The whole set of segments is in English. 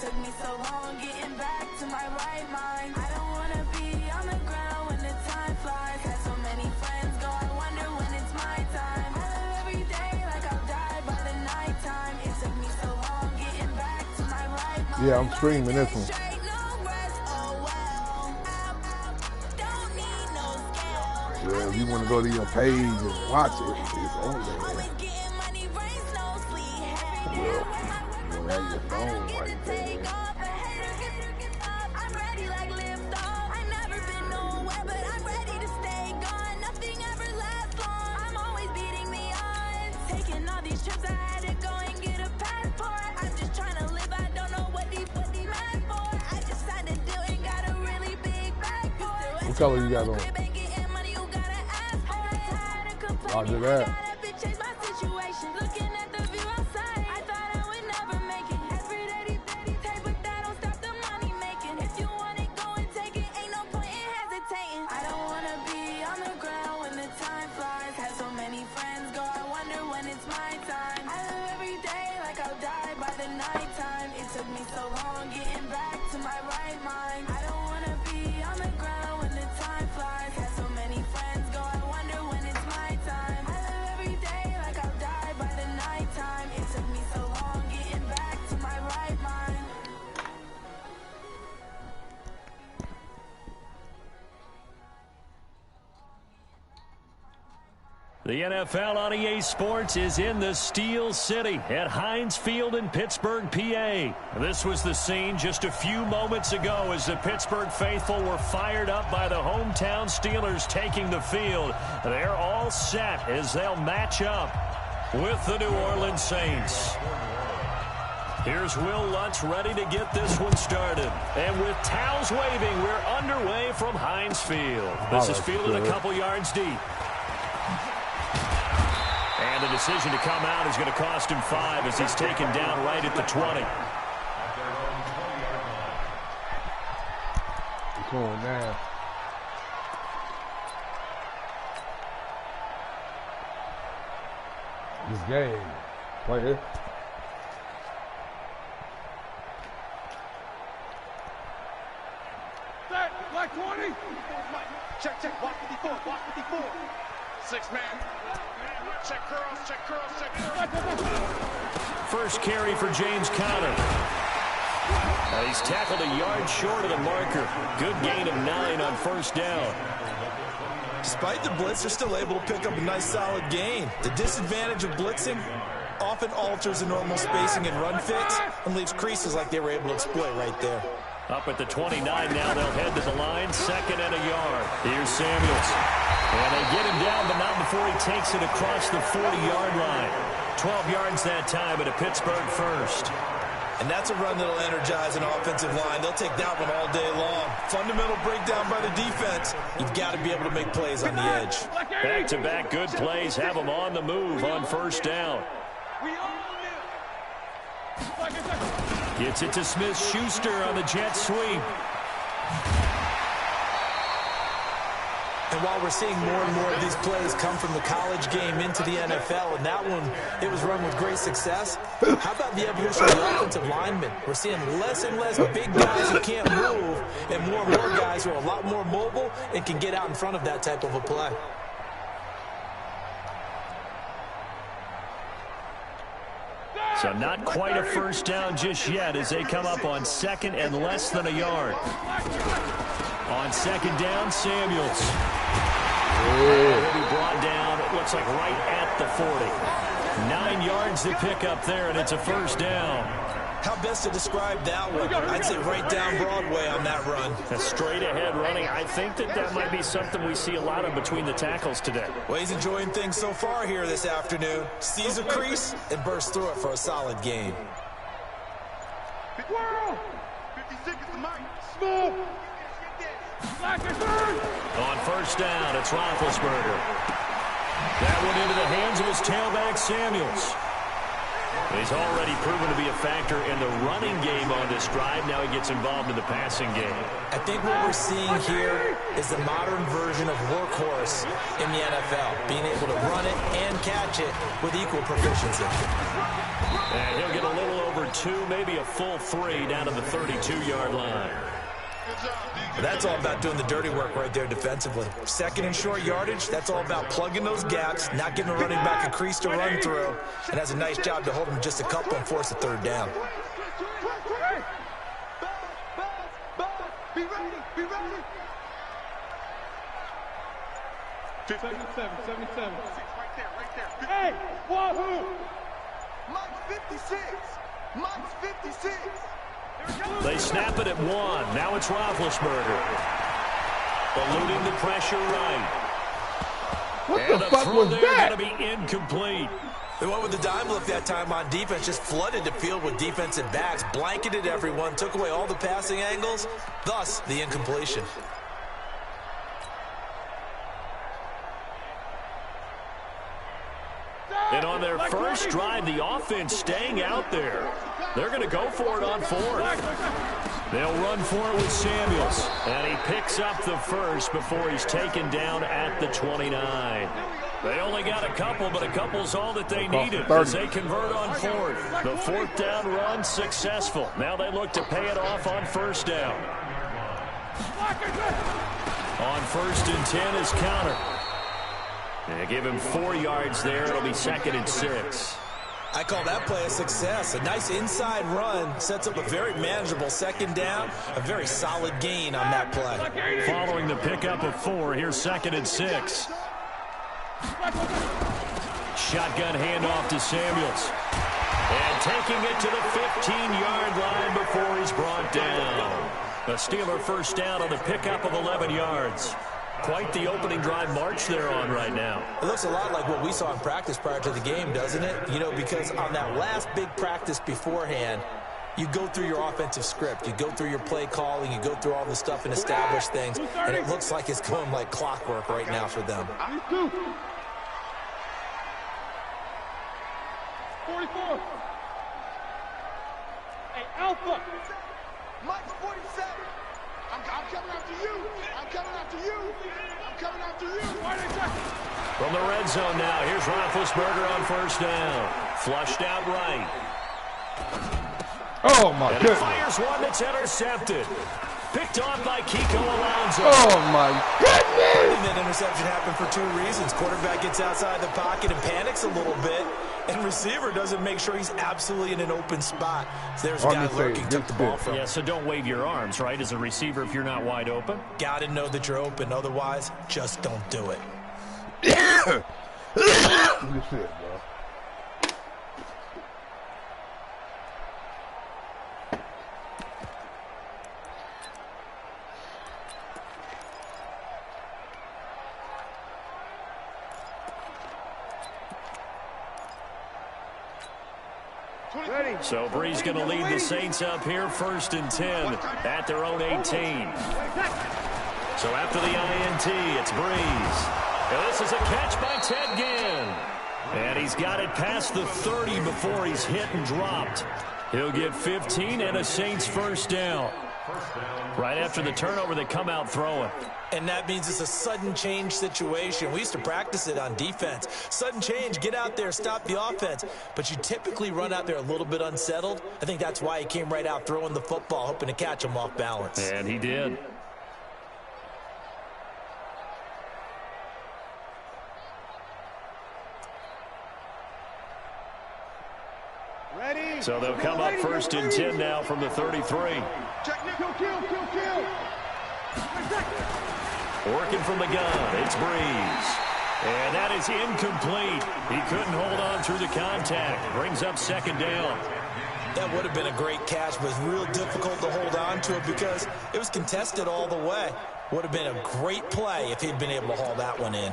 took me so long getting back to my right mind. I don't wanna be on the ground when the time flies. Had so many friends go, I wonder when it's my time. I live every day like I'll die by the nighttime. It took me so long getting back to my right mind. Yeah, I'm streaming this one. Yeah, if you want to go to your page and watch it, it's on there. Yeah, you have your phone right there. What color you got on? Roger that. The NFL on EA Sports is in the Steel City at Heinz Field in Pittsburgh, PA. This was the scene just a few moments ago as the Pittsburgh faithful were fired up by the hometown Steelers taking the field. They're all set as they'll match up with the New Orleans Saints. Here's Will Lutz ready to get this one started. And with towels waving, we're underway from Heinz Field. This is fielded a couple yards deep. And the decision to come out is going to cost him 5 as he's taken down right at the 20. It's going now. This game. Right here. Like 20. Check. Walk 54. Walk 54. 6 man. Check curls. First carry for James Conner. He's tackled a yard short of the marker. Good gain of 9 on first down. Despite the blitz, they're still able to pick up a nice solid gain. The disadvantage of blitzing often alters the normal spacing and run fits and leaves creases like they were able to exploit right there. Up at the 29 now, they'll head to the line, 2nd and a yard. Here's Samuels. And they get him down, but not before he takes it across the 40-yard line. 12 yards that time, but a Pittsburgh first. And that's a run that'll energize an offensive line. They'll take that one all day long. Fundamental breakdown by the defense. You've got to be able to make plays on the edge. Back-to-back good plays have them on the move on first down. Gets it to Smith-Schuster on the jet sweep. And while we're seeing more and more of these plays come from the college game into the NFL, and that one, it was run with great success, how about the evolution of the offensive linemen? We're seeing less and less big guys who can't move, and more guys who are a lot more mobile and can get out in front of that type of a play. So not quite a first down just yet as they come up on 2nd and less than a yard. On 2nd down, Samuels. He'll be brought down, it looks like right at the 40. 9 yards to pick up there, and it's a first down. How best to describe that one? I'd say right down Broadway on that run. A straight ahead running. I think that might be something we see a lot of between the tackles today. Well, he's enjoying things so far here this afternoon. Sees a crease and bursts through it for a solid gain. 56 is the mic. Small. On first down, it's Roethlisberger. That one into the hands of his tailback, Samuels. He's already proven to be a factor in the running game on this drive. Now he gets involved in the passing game. I think what we're seeing here is the modern version of workhorse in the NFL, being able to run it and catch it with equal proficiency. And he'll get a little over 2, maybe a full 3 down to the 32-yard line. That's all about doing the dirty work right there defensively. Second and short yardage, that's all about plugging those gaps, not giving a running back a crease to run through, and has a nice job to hold him just a couple and force a third down. Be ready, be ready. 77. Right there. Hey, wahoo! Mike's 56. Mike's 56. They snap it at 1. Now it's Roethlisberger. Eluding the pressure right. What the fuck was that? Going to be incomplete. They went with the dime look that time on defense, just flooded the field with defensive backs, blanketed everyone, took away all the passing angles, thus the incompletion. And on their first drive, the offense staying out there. They're going to go for it on 4th. They'll run for it with Samuels. And he picks up the first before he's taken down at the 29. They only got a couple, but a couple's all that they needed as they convert on 4th. The 4th down run successful. Now they look to pay it off on 1st down. On 1st and 10 is Counter. They give him 4 yards there. It'll be 2nd and 6. I call that play a success. A nice inside run sets up a very manageable 2nd down. A very solid gain on that play. Following the pickup of 4, here's 2nd and 6. Shotgun handoff to Samuels. And taking it to the 15-yard line before he's brought down. A Steeler first down on the pickup of 11 yards. Quite the opening drive march they're on right now. It looks a lot like what we saw in practice prior to the game, doesn't it? You know, because on that last big practice beforehand, you go through your offensive script, you go through your play calling, you go through all the stuff and establish things, and it looks like it's going like clockwork right now for them. 44. Hey, Alpha. Mike's 47. I'm coming after you. I'm coming after you. I'm coming after you. From the red zone now, here's Roethlisberger on 1st down. Flushed out right. Oh, my and goodness. Fires one that's intercepted. Picked off by Kiko Alonso. Oh, my goodness. And that interception happened for 2 reasons. Quarterback gets outside the pocket and panics a little bit, and receiver doesn't make sure he's absolutely in an open spot. So there's a guy lurking, took the ball from him. Yeah, so don't wave your arms, right, as a receiver if you're not wide open. Got to know that you're open. Otherwise, just don't do it. Good shit, bro. So Brees going to lead the Saints up here, 1st and 10 at their own 18. So after the INT, it's Brees. And this is a catch by Ted Ginn. And he's got it past the 30 before he's hit and dropped. He'll get 15 and a Saints first down. Right after the turnover, they come out throwing. And that means it's a sudden change situation. We used to practice it on defense. Sudden change, get out there, stop the offense. But you typically run out there a little bit unsettled. I think that's why he came right out throwing the football, hoping to catch him off balance. And he did. Ready? So they'll come up 1st and 10 now from the 33. Check, kill. Working from the gun, it's Brees. And that is incomplete. He couldn't hold on through the contact. Brings up 2nd down. That would have been a great catch, but it's real difficult to hold on to it because it was contested all the way. Would have been a great play if he'd been able to haul that one in.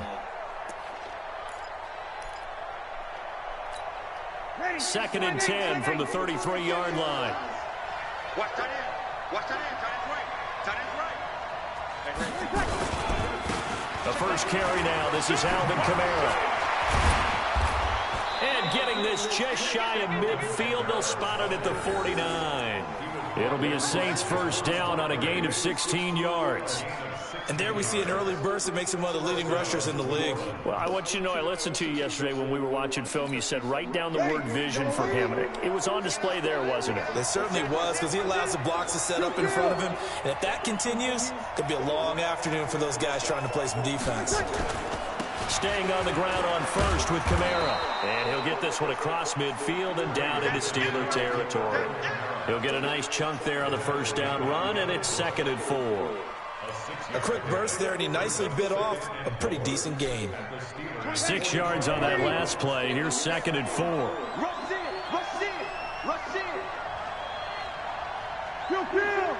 2nd and 10 from the 33-yard line. Watch that in. Watch that in. Tight end's right. The first carry now. This is Alvin Kamara. And getting this just shy of midfield. They'll spot it at the 49. It'll be a Saints first down on a gain of 16 yards. And there we see an early burst that makes him one of the leading rushers in the league. Well, I want you to know, I listened to you yesterday when we were watching film. You said write down the word vision for him. It was on display there, wasn't it? It certainly was, because he allows the blocks to set up in front of him. And if that continues, it could be a long afternoon for those guys trying to play some defense. Staying on the ground on first with Kamara. And he'll get this one across midfield and down into Steeler territory. He'll get a nice chunk there on the first down run, and it's 2nd and 4. A quick burst there, and he nicely bit off a pretty decent gain. 6 yards on that last play. Here's 2nd and 4. Rush in, rush in, rush in. Pew, pew.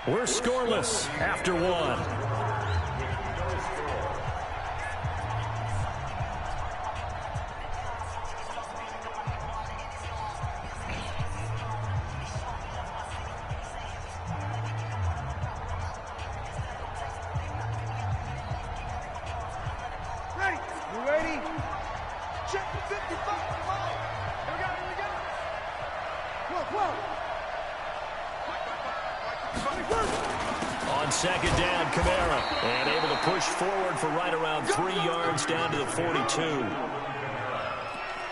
We're scoreless after 1. On 2nd down, Kamara, and able to push forward for right around 3 yards down to the 42.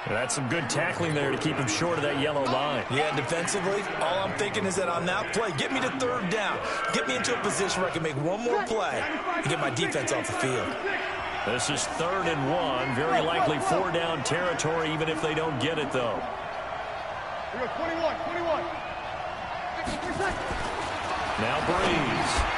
That's some good tackling there to keep him short of that yellow line. Yeah, defensively, all I'm thinking is that on that play, get me to 3rd down. Get me into a position where I can make one more play and get my defense off the field. This is 3rd and 1. Very likely 4-down territory, even if they don't get it, though. We got 21. Now Breeze.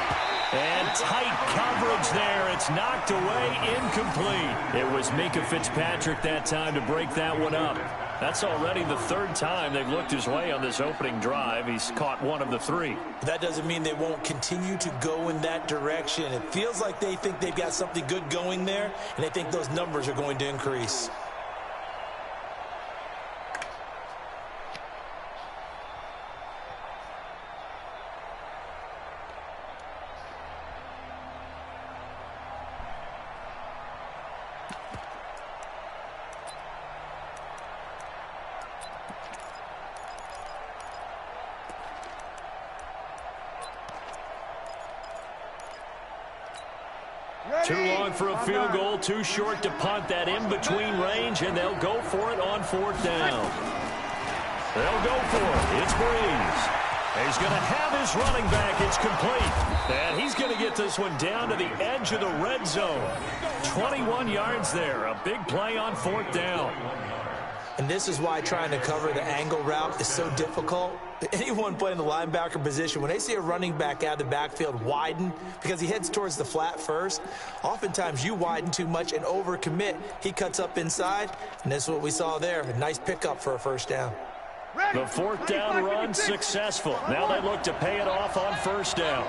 And tight coverage there. It's knocked away, incomplete. It was Mika Fitzpatrick that time to break that one up. That's already the 3rd time they've looked his way on this opening drive. He's caught 1 of the 3. That doesn't mean they won't continue to go in that direction. It feels like they think they've got something good going there, and they think those numbers are going to increase. Too long for a field goal, too short to punt. That in-between range, and they'll go for it on 4th down. They'll go for it. It's Breeze. He's going to have his running back. It's complete. And he's going to get this one down to the edge of the red zone. 21 yards there. A big play on 4th down. And this is why trying to cover the angle route is so difficult. Anyone playing the linebacker position, when they see a running back out of the backfield widen because he heads towards the flat first, oftentimes you widen too much and overcommit. He cuts up inside, and that's what we saw there. A nice pickup for a 1st down. The 4th down run successful. Now they look to pay it off on 1st down.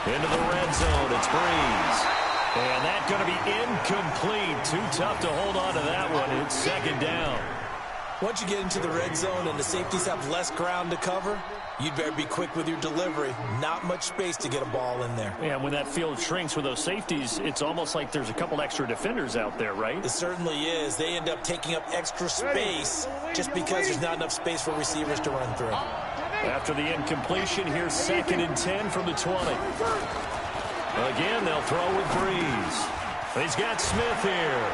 Into the red zone, it's Breeze. And that's going to be incomplete. Too tough to hold on to that one. It's 2nd down. Once you get into the red zone and the safeties have less ground to cover, you'd better be quick with your delivery. Not much space to get a ball in there. Yeah, when that field shrinks with those safeties, it's almost like there's a couple extra defenders out there, right? It certainly is. They end up taking up extra space just because there's not enough space for receivers to run through. After the incompletion, here's 2nd and 10 from the 20. Again, they'll throw with Breeze. He's got Smith here.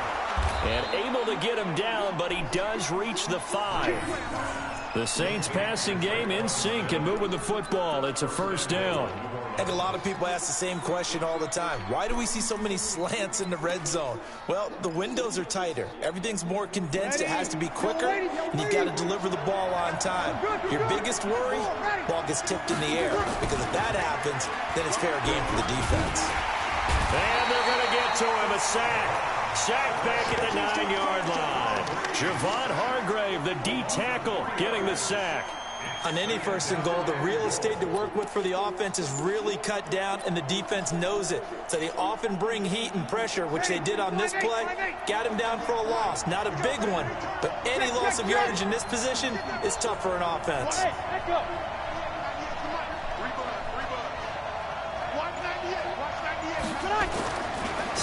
And able to get him down, but he does reach the 5. The Saints passing game in sync and moving the football. It's a 1st down. And a lot of people ask the same question all the time. Why do we see so many slants in the red zone? Well, the windows are tighter. Everything's more condensed. It has to be quicker, and you've got to deliver the ball on time. Your biggest worry, ball gets tipped in the air, because if that happens, then it's fair game for the defense. And they're going to get to him, a sack. Sack back at the 9-yard line. Javon Hargrave, the D tackle, getting the sack. On any 1st and goal, the real estate to work with for the offense is really cut down, and the defense knows it. So they often bring heat and pressure, which they did on this play. Got him down for a loss. Not a big one, but any loss of yardage in this position is tough for an offense.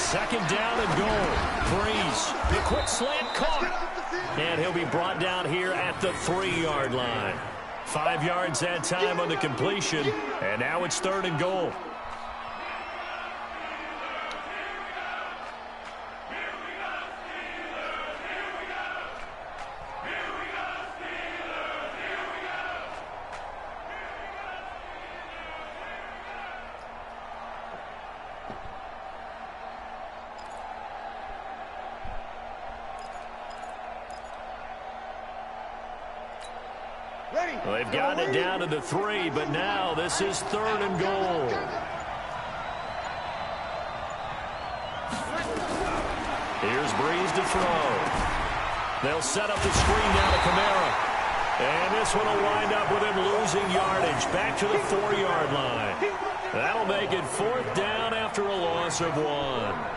second down and goal. Breeze, the quick slant caught. And he'll be brought down here at the 3-yard line. 5 yards that time on the completion. And now it's 3rd and goal. Well, they've gotten it down to the 3, but now this is 3rd and goal. Here's Breeze to throw. They'll set up the screen down to Kamara. And this one will wind up with him losing yardage back to the 4-yard line. That'll make it 4th down after a loss of 1.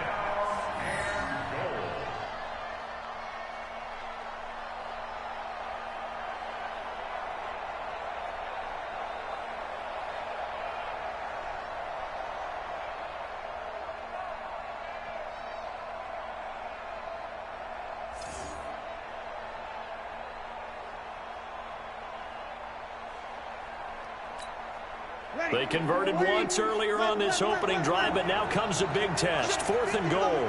They converted once earlier on this opening drive, but now comes a big test. 4th and goal.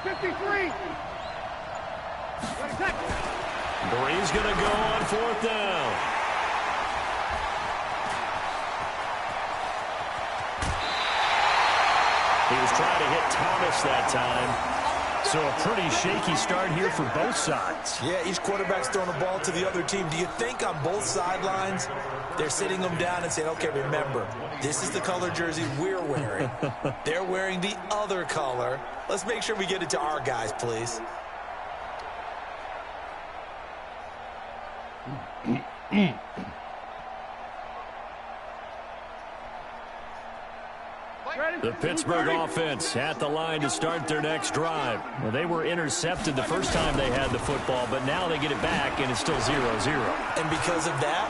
53. Breeze going to go on 4th down. He was trying to hit Thomas that time. So a pretty shaky start here for both sides. Yeah, each quarterback's throwing a ball to the other team. Do you think on both sidelines they're sitting them down and saying, okay, remember, this is the color jersey we're wearing. They're wearing the other color. Let's make sure we get it to our guys, please. The Pittsburgh offense at the line to start their next drive. Well, they were intercepted the first time they had the football, but now they get it back, and it's still 0-0. And because of that,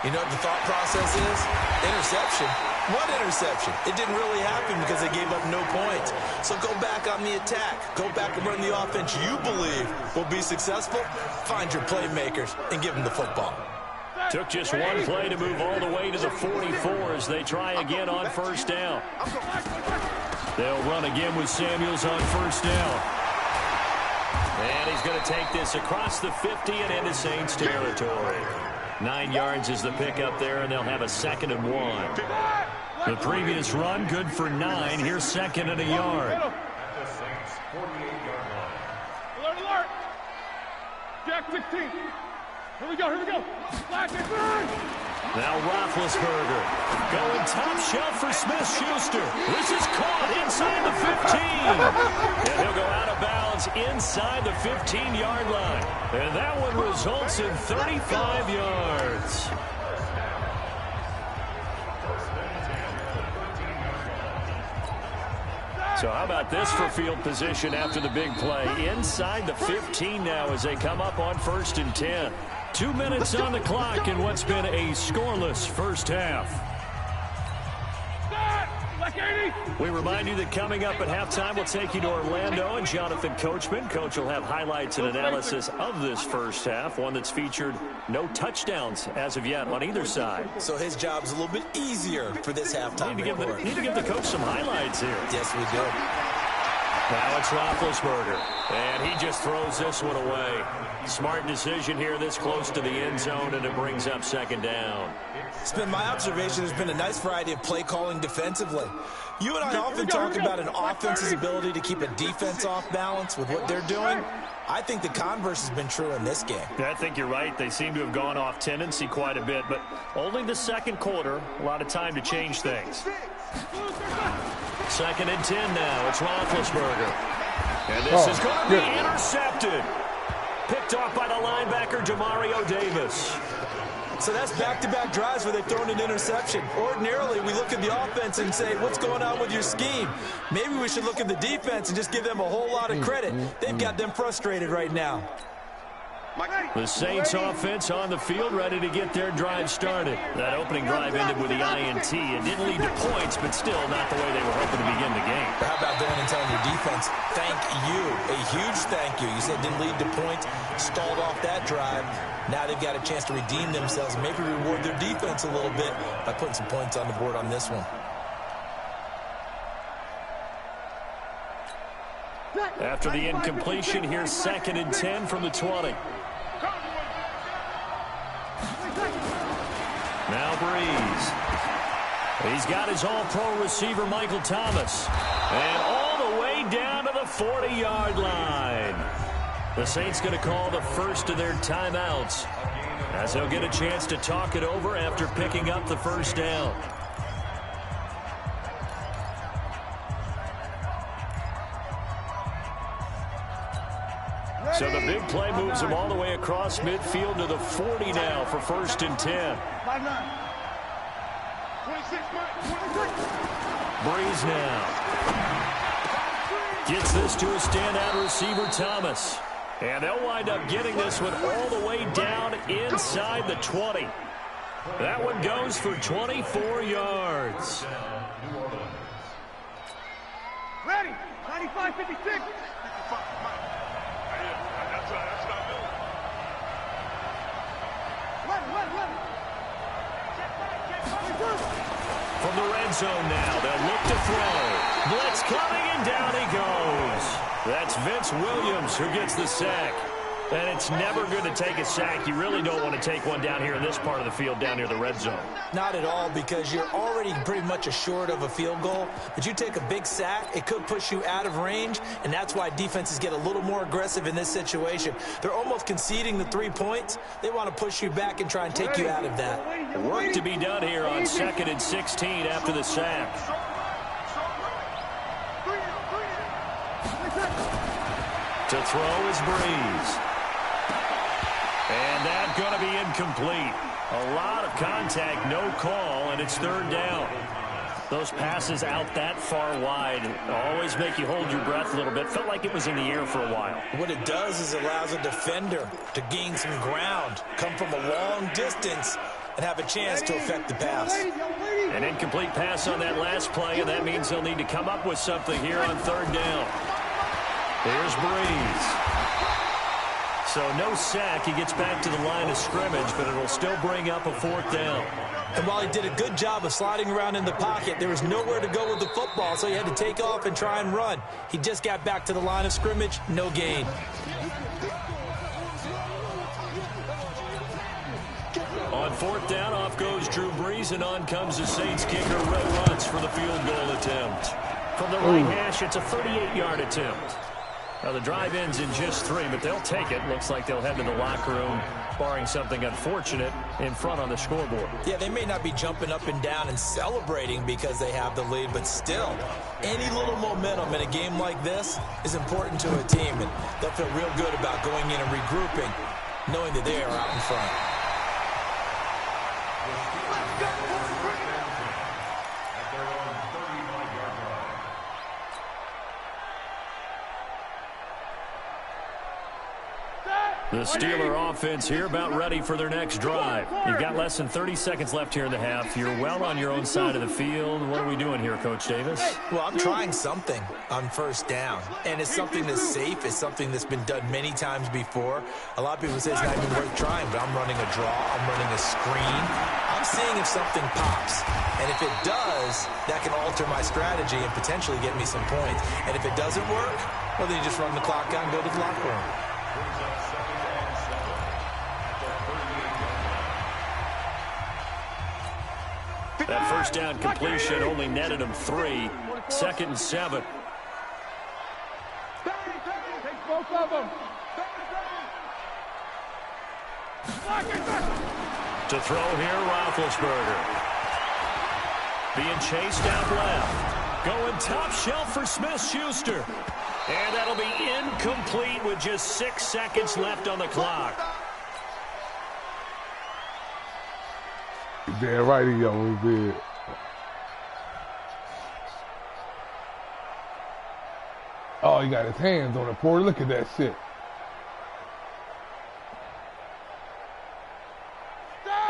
you know what the thought process is? Interception. What interception? It didn't really happen because they gave up no points. So go back on the attack. Go back and run the offense you believe will be successful. Find your playmakers and give them the football. Took just one play to move all the way to the 44 as they try again on 1st down. They'll run again with Samuels on 1st down. And he's going to take this across the 50 and into Saints territory. 9 yards is the pickup there, and they'll have a 2nd and 1. The previous run good for 9. Here's 2nd and a yard. Alert, alert. Jack 16. Here we go, here we go. Now Roethlisberger going top shelf for Smith-Schuster. This is caught inside the 15. And he'll go out of bounds inside the 15-yard line. And that one results in 35 yards. So how about this for field position after the big play? Inside the 15 now as they come up on 1st and 10. 2 minutes on the clock in what's been a scoreless first half. We remind you that coming up at halftime, we'll take you to Orlando and Jonathan Coachman. Coach will have highlights and analysis of this first half, one that's featured no touchdowns as of yet on either side. So his job's a little bit easier for this halftime report. Need to give the coach some highlights here. Yes, we do. Now it's Roethlisberger, and he just throws this one away. Smart decision here this close to the end zone, and it brings up 2nd down. It's been my observation there's been a nice variety of play calling defensively. You and I often talk about an offense's ability to keep a defense off balance with what they're doing. I think the converse has been true in this game. Yeah, I think you're right. They seem to have gone off tendency quite a bit, but only the 2nd quarter, a lot of time to change things. 2nd and 10 now. It's Roethlisberger. And this is going to be intercepted. Picked off by the linebacker, Demario Davis. So that's back-to-back drives where they've thrown an interception. Ordinarily, we look at the offense and say, what's going on with your scheme? Maybe we should look at the defense and just give them a whole lot of credit. They've got them frustrated right now. The Saints offense on the field, ready to get their drive started. That opening drive ended with the INT. It didn't lead to points, but still not the way they were hoping to begin the game. How about going and telling your defense, thank you, a huge thank you. You said it didn't lead to points, stalled off that drive. Now they've got a chance to redeem themselves and maybe reward their defense a little bit by putting some points on the board on this one. After the incompletion, here's 2nd and 10 from the 20. Now Breeze. He's got his all-pro receiver, Michael Thomas. And all the way down to the 40-yard line. The Saints going to call the first of their timeouts, as they'll get a chance to talk it over after picking up the first down. So the big play moves him all the way across midfield to the 40 now for 1st and 10. Breeze now. Gets this to a standout receiver, Thomas. And they'll wind up getting this one all the way down inside the 20. That one goes for 24 yards. Ready, 95-56. From the red zone now, they'll look to throw. Blitz coming, and down he goes. That's Vince Williams who gets the sack. And it's never good to take a sack. You really don't want to take one down here in this part of the field, down near the red zone. Not at all, because you're already pretty much assured of a field goal. But you take a big sack, it could push you out of range, and that's why defenses get a little more aggressive in this situation. They're almost conceding the 3 points. They want to push you back and try and take you out of that. Work to be done here on 2nd and 16 after the sack. To throw is Breeze. And that's going to be incomplete. A lot of contact, no call, and it's 3rd down. Those passes out that far wide always make you hold your breath a little bit. Felt like it was in the air for a while. What it does is it allows a defender to gain some ground, come from a long distance, and have a chance to affect the pass. An incomplete pass on that last play, and that means they'll need to come up with something here on 3rd down. Here's Breeze. So no sack. He gets back to the line of scrimmage, but it'll still bring up a 4th down. And while he did a good job of sliding around in the pocket, there was nowhere to go with the football, so he had to take off and try and run. He just got back to the line of scrimmage, no gain. On 4th down, off goes Drew Brees, and on comes the Saints kicker, Ray Lutz, for the field goal attempt. From the right hash, it's a 38-yard attempt. Now, the drive ends in just 3, but they'll take it. Looks like they'll head to the locker room, barring something unfortunate, in front on the scoreboard. Yeah, they may not be jumping up and down and celebrating because they have the lead, but still, any little momentum in a game like this is important to a team, and they'll feel real good about going in and regrouping, knowing that they are out in front. The Steeler offense here about ready for their next drive. You've got less than 30 seconds left here in the half. You're well on your own side of the field. What are we doing here, Coach Davis? Well, I'm trying something on 1st down, and it's something that's safe. It's something that's been done many times before. A lot of people say it's not even worth trying, but I'm running a draw. I'm running a screen. I'm seeing if something pops, and if it does, that can alter my strategy and potentially get me some points. And if it doesn't work, well, then you just run the clock out and go to the locker room. That 1st down completion only netted him 3. 2nd and 7. Take both of them. To throw here, Roethlisberger. Being chased out left. Going top shelf for Smith-Schuster. And that'll be incomplete with just 6 seconds left on the clock. Damn right he almost did. Oh, he got his hands on it, Porter. Look at that shit.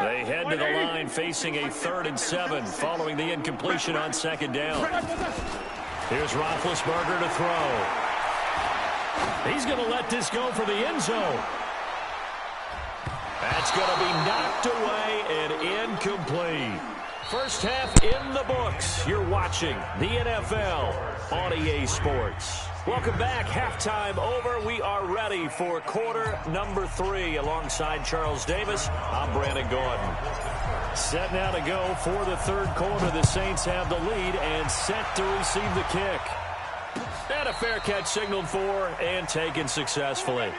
They head to the line facing a 3rd and 7 following the incompletion on 2nd down. Here's Roethlisberger to throw. He's going to let this go for the end zone. That's going to be knocked away and incomplete. First half in the books. You're watching the NFL on EA Sports. Welcome back. Halftime over. We are ready for quarter number 3. Alongside Charles Davis, I'm Brandon Gordon. Set now to go for the 3rd quarter. The Saints have the lead and set to receive the kick. And a fair catch signaled for and taken successfully.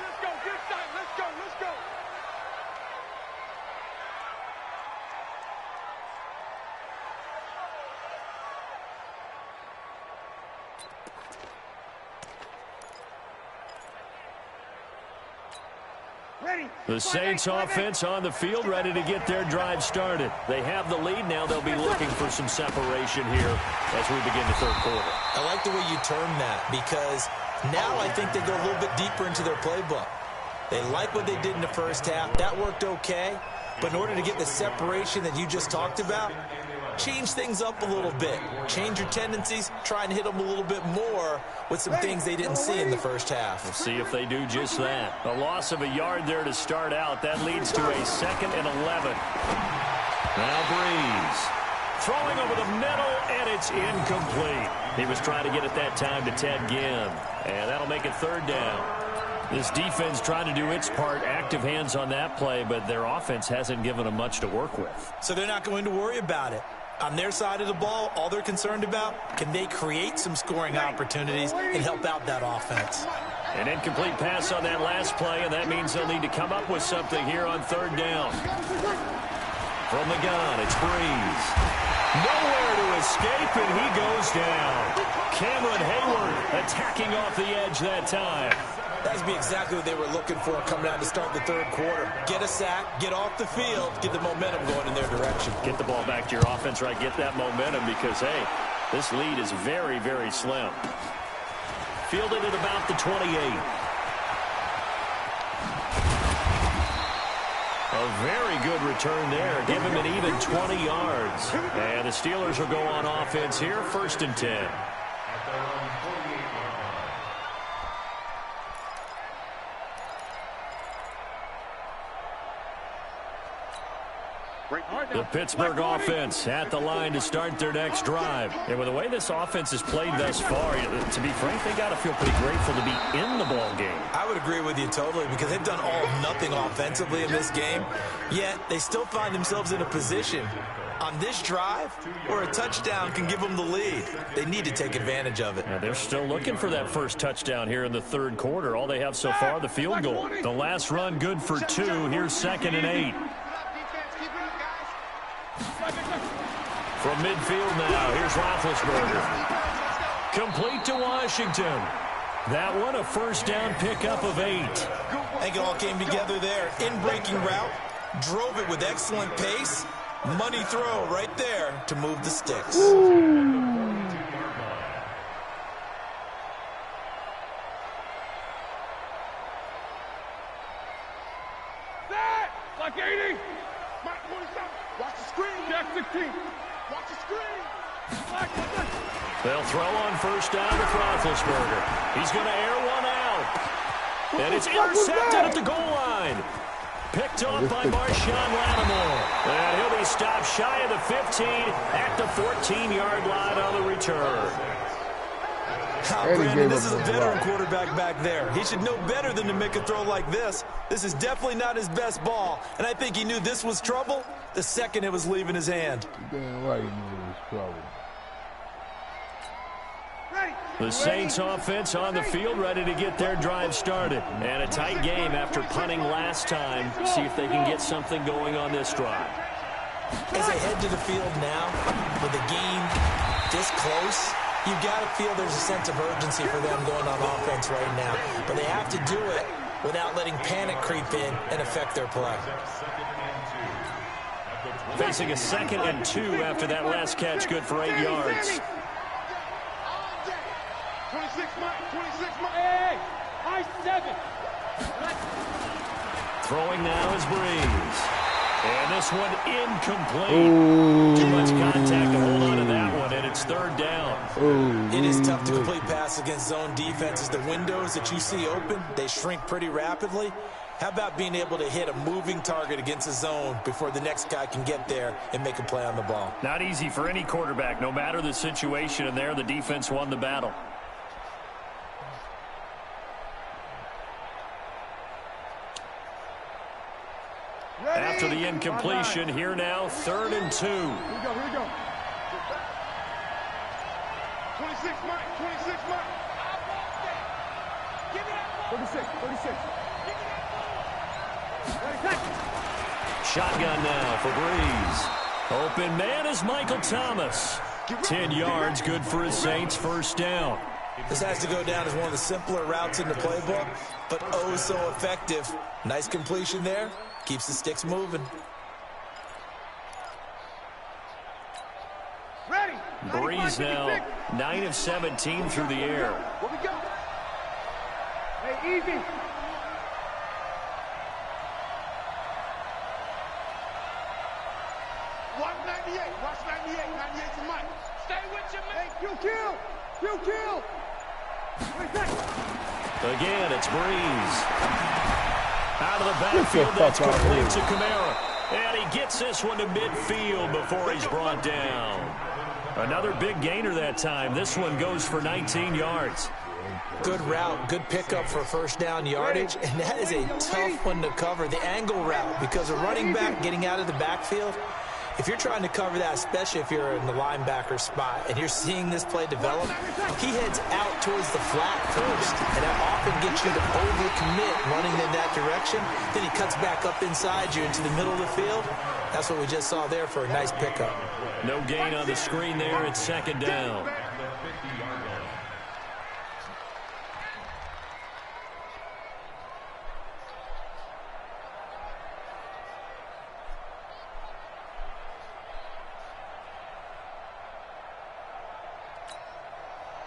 The Saints offense on the field, ready to get their drive started. They have the lead. Now they'll be looking for some separation here as we begin the 3rd quarter. I like the way you term that, because now I think they go a little bit deeper into their playbook. They like what they did in the first half. That worked okay. But in order to get the separation that you just talked about, change things up a little bit. Change your tendencies. Try and hit them a little bit more with some things they didn't see in the first half. We'll see if they do just that. A loss of a yard there to start out. That leads to a 2nd and 11. Now Breeze. Throwing over the middle, and it's incomplete. He was trying to get it that time to Ted Ginn. And that'll make it 3rd down. This defense trying to do its part, active hands on that play, but their offense hasn't given them much to work with. So they're not going to worry about it. On their side of the ball, all they're concerned about, can they create some scoring opportunities and help out that offense? An incomplete pass on that last play, and that means they'll need to come up with something here on 3rd down. From the gun, it's Breeze. Nowhere to escape, and he goes down. Cameron Hayward attacking off the edge that time. That's be exactly what they were looking for coming out to start the 3rd quarter. Get a sack, get off the field, get the momentum going in their direction. Get the ball back to your offense, right? Get that momentum because, hey, this lead is very, very slim. Fielded at about the 28. A very good return there. Give him an even 20 yards. And the Steelers will go on offense here, 1st and 10. The Pittsburgh offense at the line to start their next drive. And with the way this offense has played thus far, to be frank, they got to feel pretty grateful to be in the ball game. I would agree with you totally, because they've done all or nothing offensively in this game, yet they still find themselves in a position on this drive where a touchdown can give them the lead. They need to take advantage of it. Now they're still looking for that first touchdown here in the 3rd quarter. All they have so far, the field goal. The last run good for 2. Here's 2nd and 8. From midfield now, here's Roethlisberger. Complete to Washington. That one a 1st down pickup of 8. I think it all came together there. In-breaking route, drove it with excellent pace. Money throw right there to move the sticks. Like 80. Mike 47. Watch the screen. Jack 16. Watch the screen. They'll throw on 1st down with Roethlisberger. He's going to air one out. And it's intercepted at the goal line. Picked off by Marshawn Lattimore. And he'll be stopped shy of the 15 at the 14-yard line on the return. Brandon, this is a veteran quarterback back there. He should know better than to make a throw like this. This is definitely not his best ball, and I think he knew this was trouble the second it was leaving his hand. Damn right he knew it was trouble. The Saints offense on the field, ready to get their drive started. And a tight game after punting last time. See if they can get something going on this drive. As they head to the field now, with the game this close, you've got to feel there's a sense of urgency for them going on offense right now. But they have to do it without letting panic creep in and affect their play. Facing a 2nd and 2 after that last catch, good for 8 yards. 26 Mike, 26 Mike. Hey, I 7. Throwing now is Breeze. And this one incomplete. Too much contact to hold on to that one, and it's third down. It is tough to complete pass against zone defenses. The windows that you see open, they shrink pretty rapidly. How about being able to hit a moving target against a zone before the next guy can get there and make a play on the ball? Not easy for any quarterback, no matter the situation, and there the defense won the battle. After the incompletion, here now, 3rd and 2. Here we go. 26, Mike. 26, Mike. 36. Shotgun now for Breeze. Open man is Michael Thomas. 10 yards, good for his Saints, first down. This has to go down as one of the simpler routes in the playbook, but oh so effective. Nice completion there. Keeps the sticks moving. Ready. Breeze now 9 of 17 through the air. Where we go? Hey, easy. Watch 98. Watch 98. 98 to Mike. Stay with you, man. Hey, kill. Again, it's Breeze. Out of the backfield, that's complete to Kamara. And he gets this one to midfield before he's brought down. Another big gainer that time. This one goes for 19 yards. Good route, good pickup for first down yardage, and that is a tough one to cover, the angle route, because a running back getting out of the backfield, if you're trying to cover that, especially if you're in the linebacker spot and you're seeing this play develop, he heads out towards the flat first, and that often gets you to overcommit running in that direction. Then he cuts back up inside you into the middle of the field. That's what we just saw there for a nice pickup. No gain on the screen there. It's 2nd down.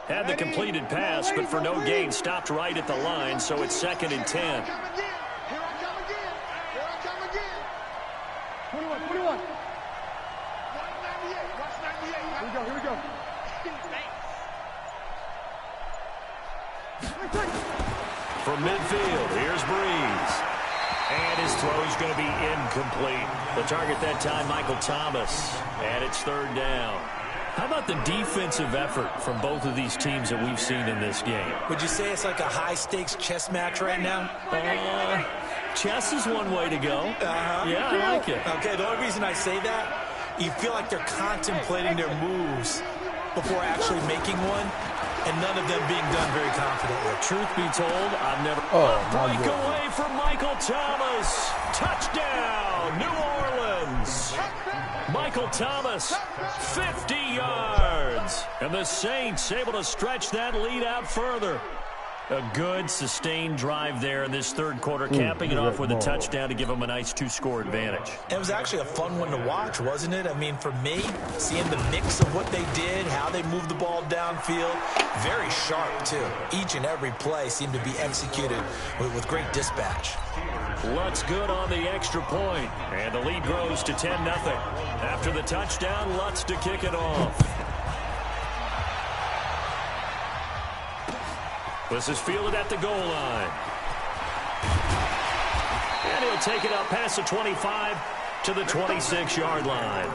Had the completed pass, but for no gain, stopped right at the line, so it's 2nd and 10. Here I come again. 21. Watch 98. Watch 98. Here we go. From midfield, here's Breeze. And his throw's going to be incomplete. The target that time, Michael Thomas. And it's 3rd down. How about the defensive effort from both of these teams that we've seen in this game? Would you say it's like a high-stakes chess match right now? Chess is one way to go. Yeah, I like it. Okay, the only reason I say that, you feel like they're contemplating their moves before actually making one, and none of them being done very confidently. Truth be told, I've never... breakaway from Michael Thomas. Touchdown, New Orleans. Michael Thomas, 50 yards. And the Saints able to stretch that lead out further. A good, sustained drive there in this 3rd quarter, capping it off with a touchdown to give them a nice 2-score advantage. It was actually a fun one to watch, wasn't it? I mean, for me, seeing the mix of what they did, how they moved the ball downfield, very sharp, too. Each and every play seemed to be executed with great dispatch. Lutz good on the extra point, and the lead grows to 10-0. After the touchdown, Lutz to kick it off. This is fielded at the goal line. And he'll take it up past the 25 to the 26-yard line.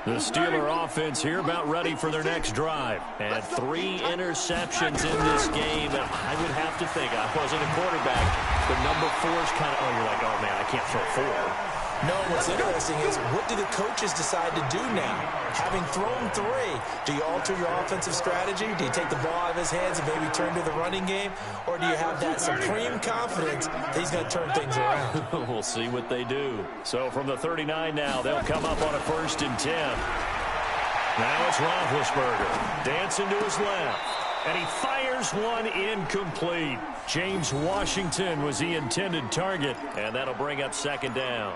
The Steeler offense here about ready for their next drive. And 3 interceptions in this game. And I would have to think, I wasn't a quarterback, but number 4 is kind of, you're like, oh, man, I can't throw 4. No, what's interesting is what do the coaches decide to do now? Having thrown 3, do you alter your offensive strategy? Do you take the ball out of his hands and maybe turn to the running game? Or do you have that supreme confidence that he's going to turn things around? We'll see what they do. So from the 39 now, they'll come up on a 1st and 10. Now it's Roethlisberger dancing to his left. And he fires one incomplete. James Washington was the intended target, and that'll bring up 2nd down.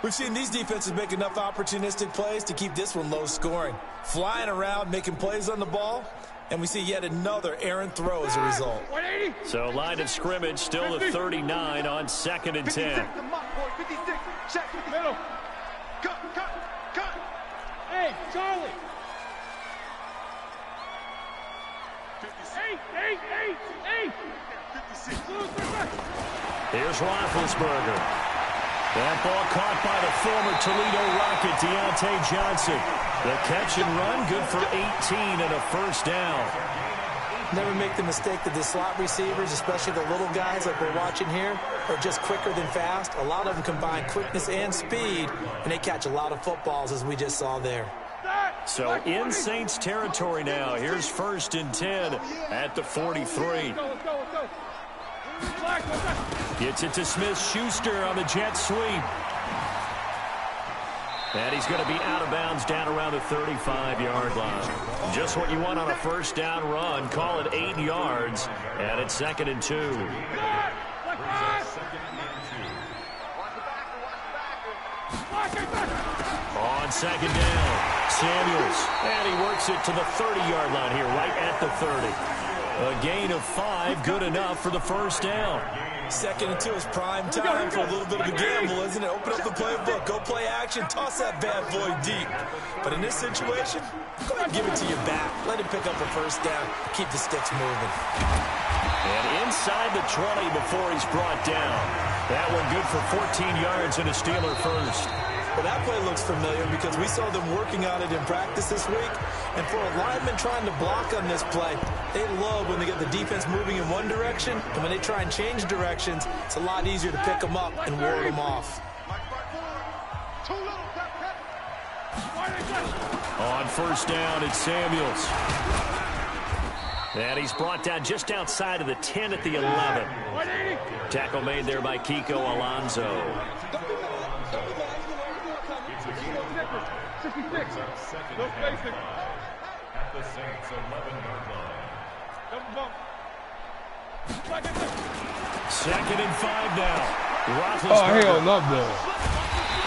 We've seen these defenses make enough opportunistic plays to keep this one low scoring. Flying around, making plays on the ball, and we see yet another errant throw as a result. So line of scrimmage still at 39 on 2nd and 10. Middle. Cut. Hey, Charlie. 56. 56. Here's Roethlisberger. That ball caught by the former Toledo Rocket, Deontay Johnson. The catch and run, good for 18 and a first down. Never make the mistake that the slot receivers, especially the little guys like we're watching here, are just quicker than fast. A lot of them combine quickness and speed, and they catch a lot of footballs, as we just saw there. So in Saints territory now. Here's 1st and 10 at the 43. Gets it to Smith-Schuster on the jet sweep. And he's going to be out of bounds down around the 35-yard line. Just what you want on a first down run. Call it 8 yards. And it's 2nd and 2. On 2nd down, Samuels. And he works it to the 30-yard line here, right at the 30. A gain of 5, good enough for the first down. 2nd and 2 is prime time for a little bit of a gamble, isn't it? Open up the playbook, go play action, toss that bad boy deep. But in this situation, go ahead and give it to your back. Let him pick up a first down, keep the sticks moving. And inside the 20 before he's brought down. That one good for 14 yards and a Steeler first. Well, that play looks familiar because we saw them working on it in practice this week. And for a lineman trying to block on this play, they love when they get the defense moving in one direction. And when they try and change directions, it's a lot easier to pick them up and ward them off. On first down, it's Samuels. And he's brought down just outside of the 10 at the 11. Tackle made there by Kiko Alonso. 66. No spacing. At the Saints 11-yard line. 2nd and 5 now. Oh, hell no,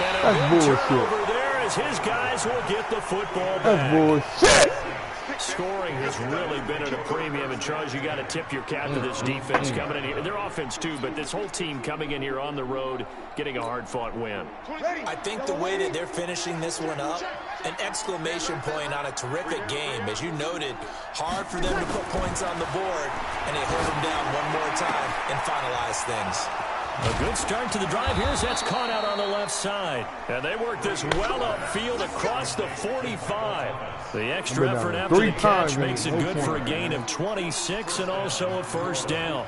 that's bullshit. Over there as his guys will get the football back. That's bullshit. Scoring has really been at a premium, and Charles, you got to tip your cap to this defense coming in here. Their offense too, but this whole team coming in here on the road, getting a hard-fought win. I think the way that they're finishing this one up, an exclamation point on a terrific game. As you noted, hard for them to put points on the board, and they hold them down one more time and finalize things. A good start to the drive. Here's that's caught out on the left side. And they work this well upfield across the 45. The extra effort after the catch makes it good for a gain of 26 and also a first down.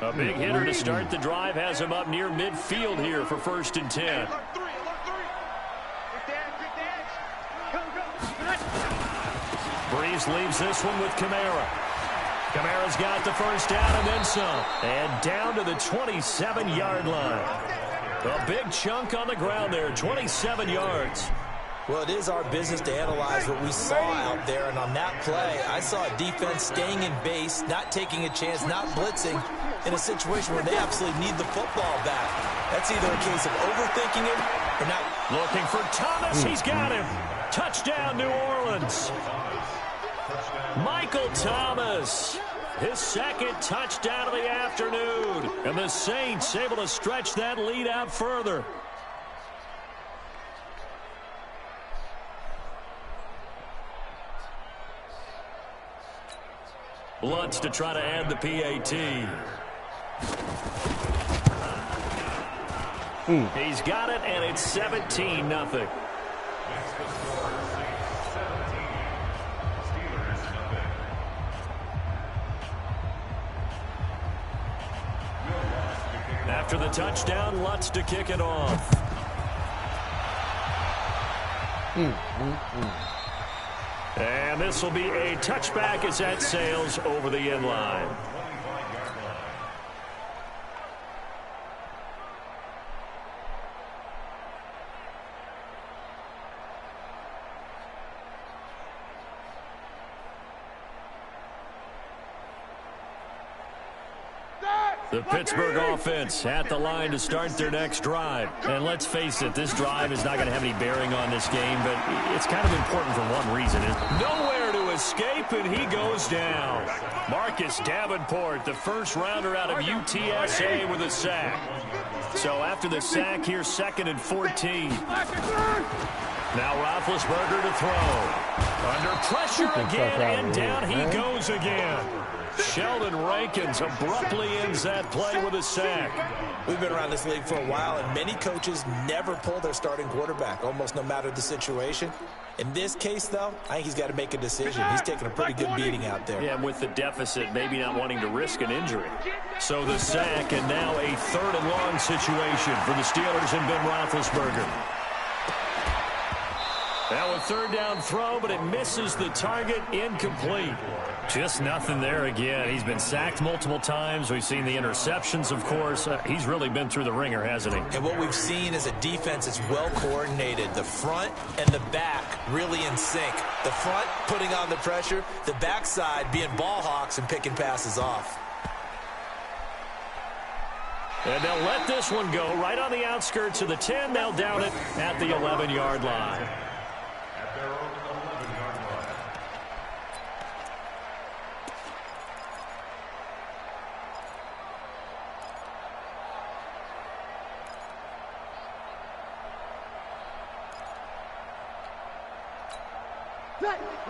A big hitter to start the drive has him up near midfield here for 1st and 10. Breeze leaves this one with Kamara. Kamara's got the first down and then some. And down to the 27-yard line. A big chunk on the ground there, 27 yards. Well, it is our business to analyze what we saw out there, and on that play, I saw a defense staying in base, not taking a chance, not blitzing, in a situation where they absolutely need the football back. That's either a case of overthinking it or not. Looking for Thomas, he's got him. Touchdown, New Orleans. Michael Thomas, his 2nd touchdown of the afternoon. And the Saints able to stretch that lead out further. Lutz to try to add the PAT. He's got it, and it's 17-0. After the touchdown, Lutz to kick it off. And this will be a touchback as that sails over the end line. The Pittsburgh offense at the line to start their next drive. And let's face it, this drive is not going to have any bearing on this game, but it's kind of important for one reason. Nowhere to escape, and he goes down. Marcus Davenport, the first rounder out of UTSA with a sack. So after the sack, here's 2nd and 14. Now Roethlisberger to throw. Under pressure again, and down he goes again. Sheldon Rankins abruptly ends that play with a sack. We've been around this league for a while, and many coaches never pull their starting quarterback, almost no matter the situation. In this case, though, I think he's got to make a decision. He's taking a pretty good beating out there. Yeah, and with the deficit, maybe not wanting to risk an injury. So the sack, and now a 3rd and long situation for the Steelers and Ben Roethlisberger. Now a 3rd down throw, but it misses the target, incomplete. Just nothing there again. He's been sacked multiple times. We've seen the interceptions, of course. He's really been through the ringer, hasn't he? And what we've seen is a defense that's well coordinated. The front and the back really in sync. The front putting on the pressure, the backside being ball hawks and picking passes off. And they'll let this one go right on the outskirts of the 10. They'll down it at the 11-yard line.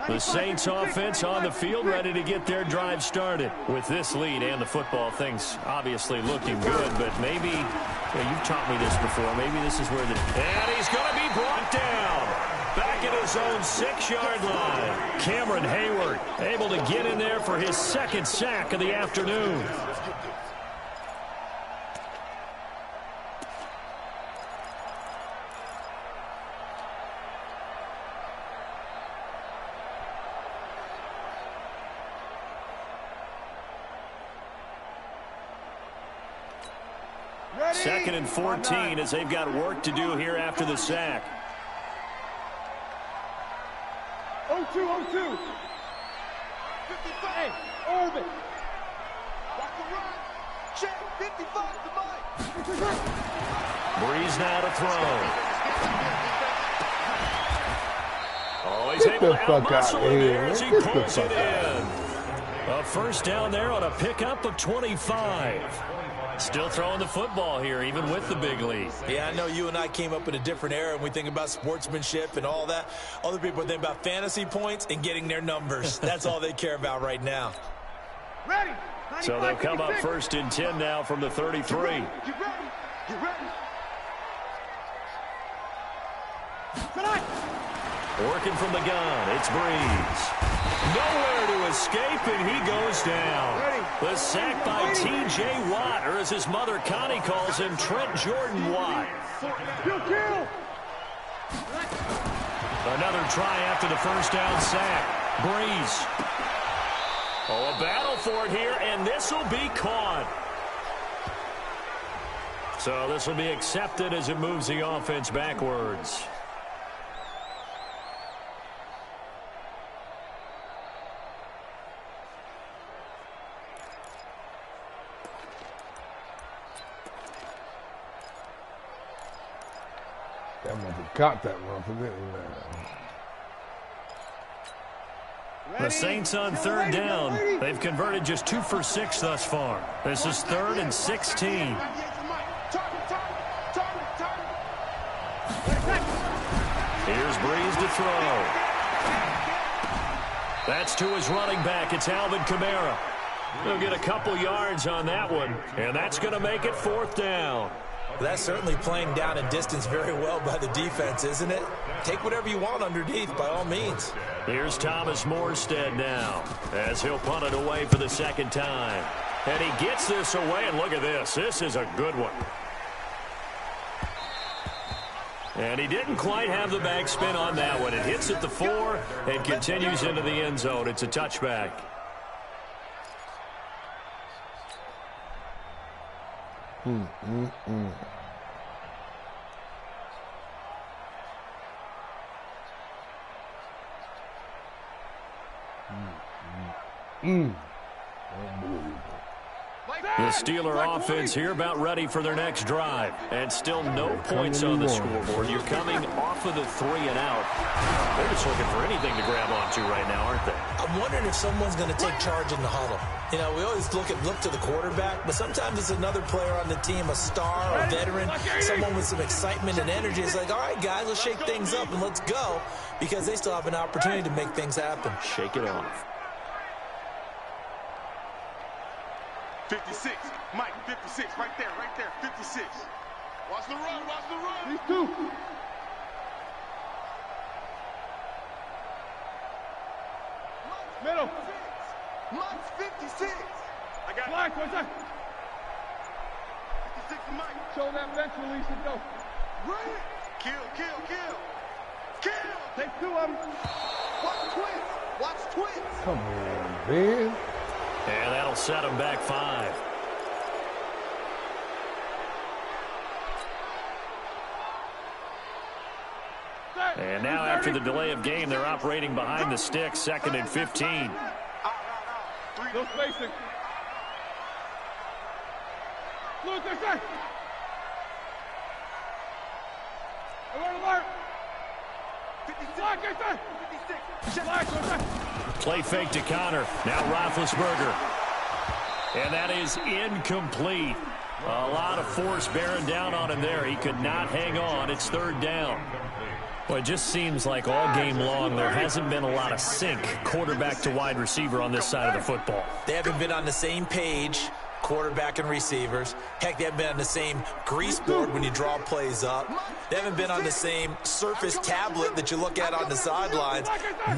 The Saints offense on the field, ready to get their drive started. With this lead and the football, things obviously looking good, but maybe, you've taught me this before, maybe this is where and he's going to be brought down. Back at his own 6-yard line. Cameron Hayward able to get in there for his 2nd sack of the afternoon. Ready? 2nd and 14 as they've got work to do here after the sack. 0-2, 0-2. 55. Hey, Irvin. Watch the run. Check. 55 to Mike. Breeze now to throw. Oh, he's able to out-muscle him there as he pulls it in. A 1st down there on a pickup of 25. Still throwing the football here, even with the big lead. Yeah, I know you and I came up in a different era, and we think about sportsmanship and all that. Other people think about fantasy points and getting their numbers. That's all they care about right now. Ready. So they'll come up 1st and 10 now from the 33. Get ready. Get ready. Working from the gun, it's Breeze. Nowhere to escape, and he goes down. The sack by T.J. Watt, or as his mother Connie calls him, Trent Jordan Watt. Kill. Another try after the 1st down sack. Breeze. Oh, a battle for it here, and this will be caught. So this will be accepted as it moves the offense backwards. That must have caught that one. Forget it. The Saints on 3rd down. They've converted just 2 for 6 thus far. This is 3rd and 16. Here's Breeze to throw. That's to his running back. It's Alvin Kamara. He'll get a couple yards on that one, and that's going to make it 4th down. That's certainly playing down and distance very well by the defense, isn't it? Take whatever you want underneath, by all means. Here's Thomas Morstead now, as he'll punt it away for the 2nd time. And he gets this away, and look at this. This is a good one. And he didn't quite have the backspin on that one. It hits at the 4 and continues into the end zone. It's a touchback. Like The Steeler offense here about ready for their next drive. And still no points on the scoreboard. You're coming off of the 3 and out. They're just looking for anything to grab onto right now, aren't they? I'm wondering if someone's going to take charge in the huddle. You know, we always look to the quarterback, but sometimes it's another player on the team, a star, a veteran, someone with some excitement and energy. It's like, all right, guys, let's shake things up and let's go, because they still have an opportunity to make things happen. Shake it off. 56, Mike, 56, right there, 56. Watch the run, watch the run. These two. Middle. Mike's 56. I got Black, what's that? 56 to Mike. Show that bench release and go. Right. Kill. Take 2 of them. Watch twins. Come on, man. And that'll set them back 5. And now after the delay of game, they're operating behind the sticks, 2nd and 15. No spacing. Look, this side. Alert. 56. Play fake to Connor. Now Roethlisberger. And that is incomplete. A lot of force bearing down on him there. He could not hang on. It's 3rd down. Well, it just seems like all game long there hasn't been a lot of sync quarterback to wide receiver on this side of the football. They haven't been on the same page, quarterback and receivers. Heck, they haven't been on the same grease board when you draw plays up. They haven't been on the same surface tablet that you look at on the sidelines.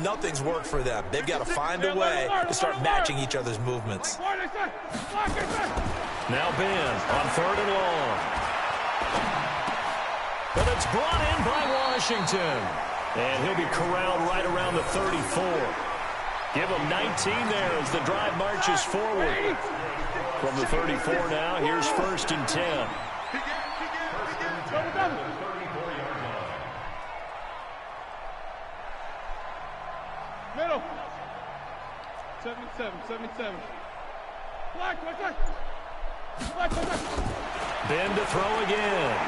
Nothing's worked for them. They've got to find a way to start matching each other's movements. Now Ben on 3rd and long. But it's brought in by Washington. And he'll be corralled right around the 34. Give him 19 there as the drive marches forward. From the 34 now, here's 1st and 10. Middle. 77. Black, what's that? Ben to throw again.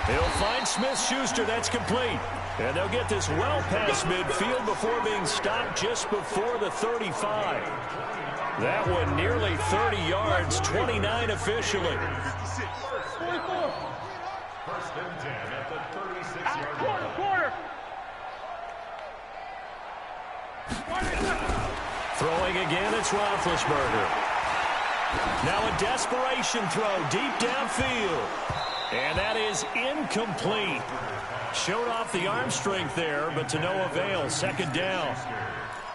He'll find Smith-Schuster. That's complete. And they'll get this well past midfield before being stopped just before the 35. That one nearly 30 yards, 29 officially. 44. 1st and 10 at the 36-yard line. Quarter. Throwing again, it's Roethlisberger. Now a desperation throw deep downfield. And that is incomplete. Showed off the arm strength there, but to no avail. 2nd down.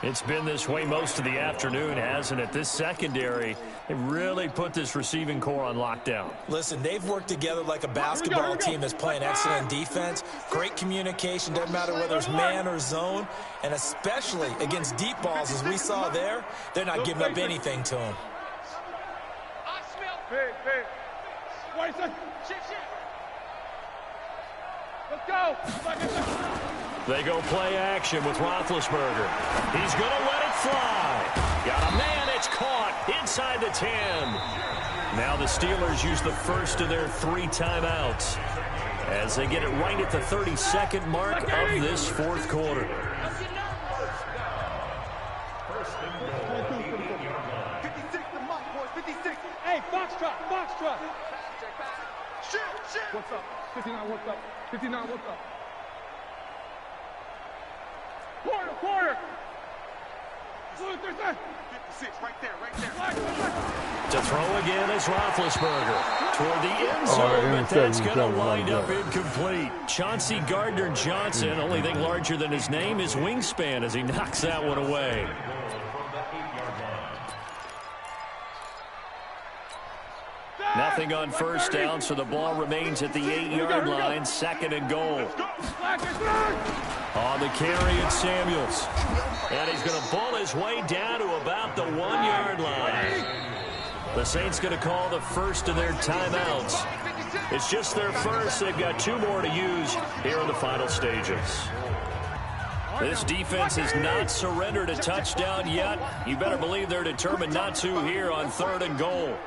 It's been this way most of the afternoon, hasn't it? This secondary, they really put this receiving core on lockdown. Listen, they've worked together like a basketball team that's playing excellent defense. Great communication, doesn't matter whether it's man or zone. And especially against deep balls, as we saw there, they're not giving up anything to them. Let's go. They go play action with Roethlisberger. He's going to let it fly. Got a man. It's caught inside the 10. Now the Steelers use the first of their 3 timeouts as they get it right at the 32nd mark of this 4th quarter. 56 to Mike, boys, 56. Hey, Foxtrot. Shit. What's up? 59, what's up? 59, what's up? Quarter. Look, there's that. 56, right there. To throw again is Roethlisberger. Toward the end zone, but that's going to wind up incomplete. Chauncey Gardner-Johnson, only thing larger than his name is wingspan as he knocks that one away. Nothing on 1st down, so the ball remains at the 8-yard line, 2nd and goal. On the carry, it's Samuels. And he's going to bull his way down to about the 1-yard line. The Saints going to call the first of their timeouts. It's just their first. They've got 2 more to use here in the final stages. This defense has not surrendered a touchdown yet. You better believe they're determined not to here on 3rd and goal.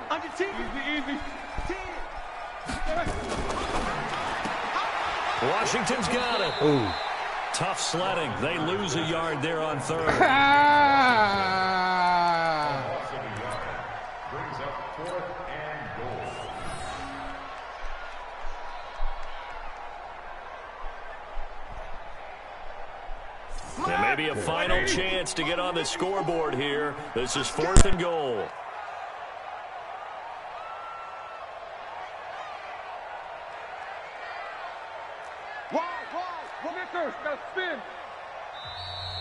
Washington's got it. Ooh. Tough sledding. They lose a yard there on 3rd. Brings up 4th and goal. There may be a final chance to get on the scoreboard here. This is 4th and goal.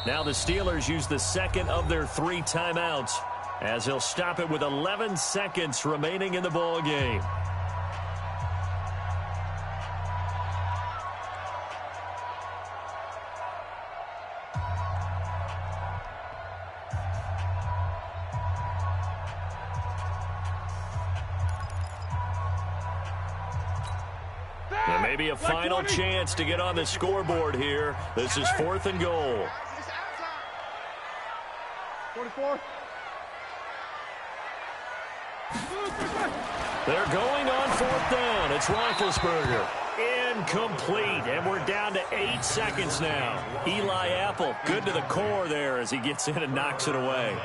Now the Steelers use the second of their 3 timeouts as they'll stop it with 11 seconds remaining in the ball game. There may be a final chance to get on the scoreboard here. This is 4th and goal. 44. They're going on 4th down. It's Roethlisberger. Incomplete, and we're down to 8 seconds now. Eli Apple, good to the core there as he gets in and knocks it away.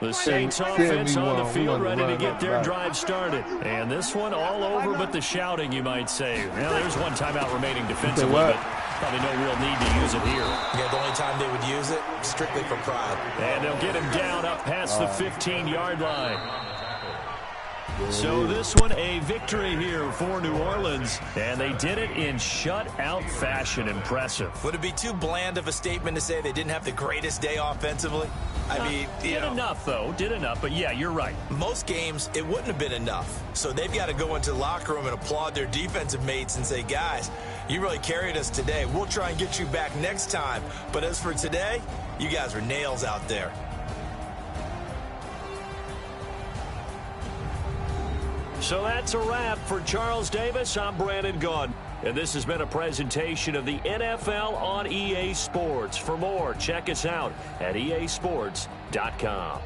The Saints offense on the field ready to get their drive started. And this one all over but the shouting, you might say. Well, there's one timeout remaining defensively, but probably no real need to use it here. Yeah, the only time they would use it, strictly for pride. And they'll get him down up past the 15-yard line. So this one a victory here for New Orleans, and they did it in shutout fashion. Impressive. Would it be too bland of a statement to say they didn't have the greatest day offensively? I mean, did enough, though. Did enough, but yeah, you're right. Most games, it wouldn't have been enough. So they've got to go into the locker room and applaud their defensive mates and say, guys, you really carried us today. We'll try and get you back next time. But as for today, you guys were nails out there. So that's a wrap for Charles Davis. I'm Brandon Gaudin. And this has been a presentation of the NFL on EA Sports. For more, check us out at easports.com.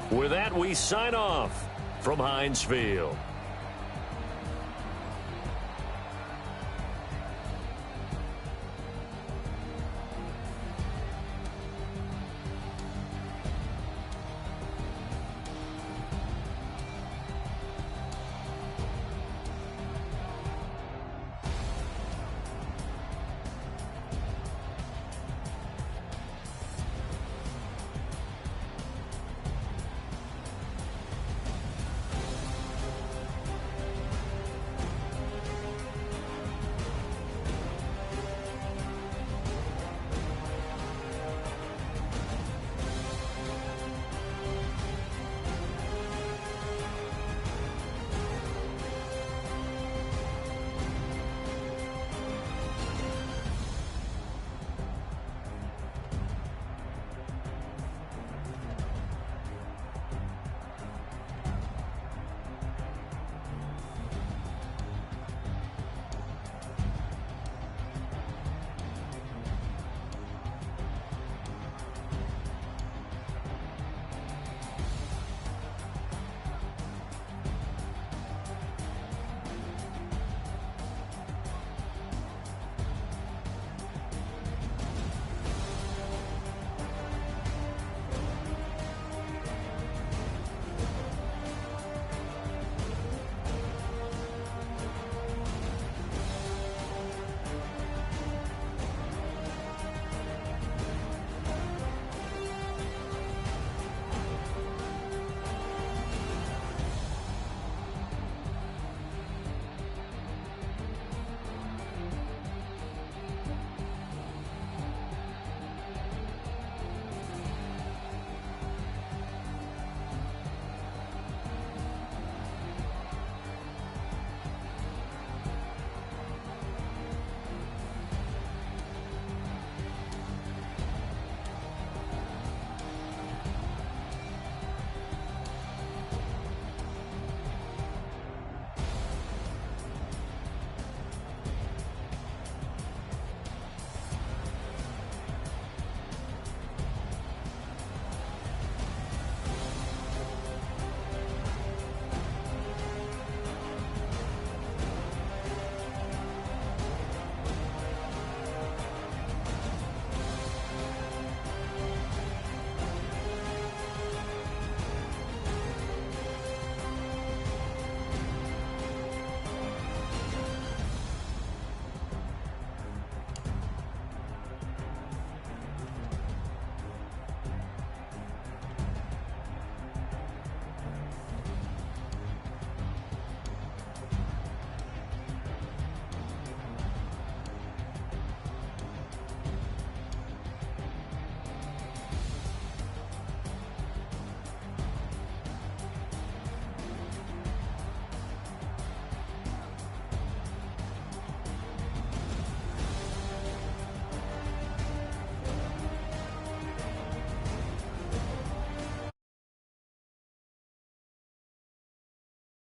With that, we sign off from Heinz Field.